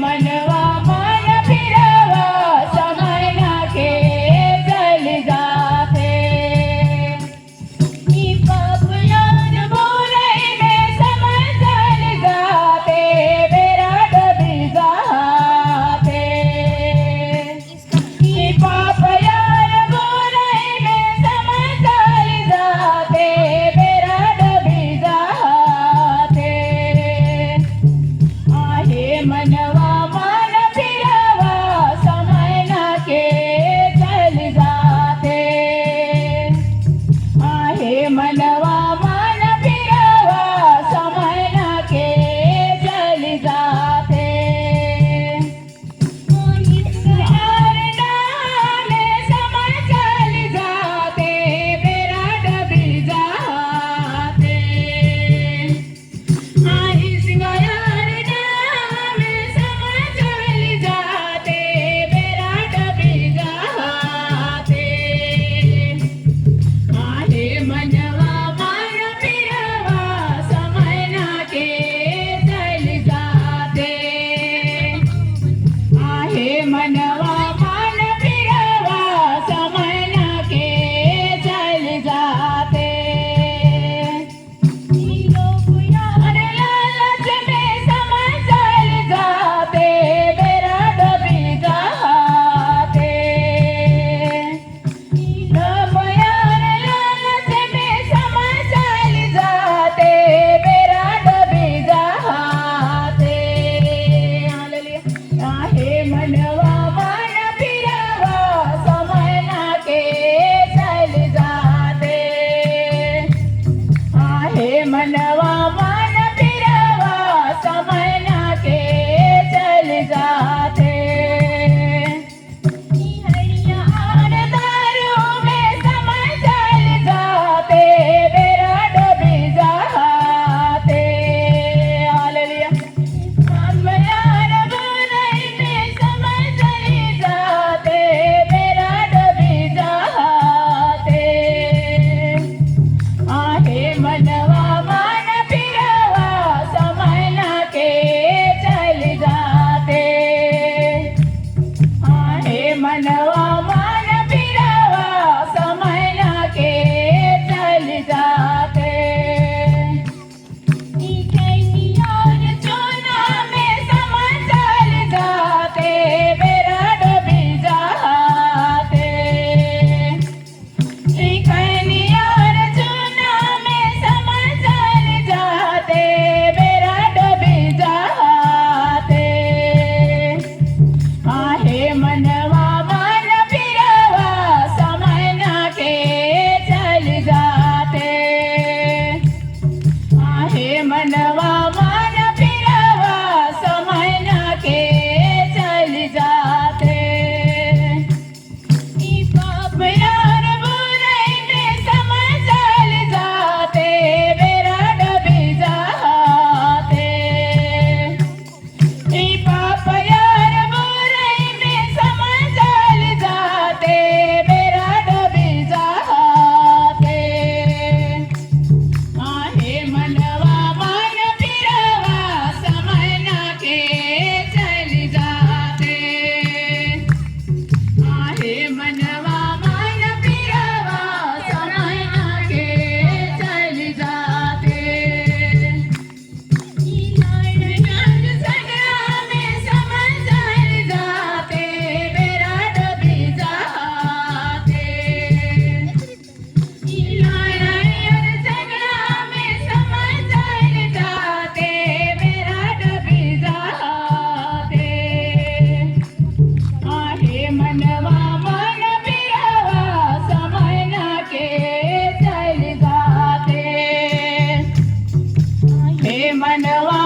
मनवा मन फिरवा समय नाके चल जाते पाप यार बोले में समय चल जाते मेरा डबी जाते पाप यार बोले में समय चल जाते मेरा डबी जाते आहे मनवा मन फिरवा समय नाके चल जाते आहे मनवा मन फिरवा समय नाके चल जाते यार नाम समय चल जाते मेरा डबी जाते आई सिंगार नाम समय चल जाते मेरा डबी जाते आहे मनवा मन फिरवा समय नाके चल जाते आहे मनवा मन फिरवा समय नाके चल जाते लोग यार लालच में समय चल जाते मेरा डबी जाते लोग यार लालच में समय चल जाते मेरा डबी जाते हालेलुया आहे मनवा मन फिरवा समय नाके चल जाते आहे मनवा मन फिरवा समय नाके चल जाते हरिया और दारू में समय चल जाते मेरा डबी जाते हालेलुया यार बुराई में समय चल जाते मेरा डबी जाते आहे मनवा मन फिरवा समय नाके चल जाते आहे मनवा मन फिरवा समय नाके चल जाते यार चोना में समय चल जाते मेरा डबी जाते यार चोना में समय चल जाते मेरा डबी जाते आहे मनवा मन फिरवा समय नाके चल जाते आहे मनवा मन फिरवा समय नाके चल जाते पाप यार बुराई में समय चल जाते मेरा डबी जाते पाप यार बुराई में समय चल जाते मेरा डबी जाते आहे मनवा मन फिरवा समय नाके चल जाते आहे मनवा मन फिरवा समय नाके चल जाते सगळा में समय चल जाते मेरा डबी जाते सगळा में समय चल जाते मेरा डबी जाते आहे मनवा मन फिरवा समय नाके चल जाते हे मनवा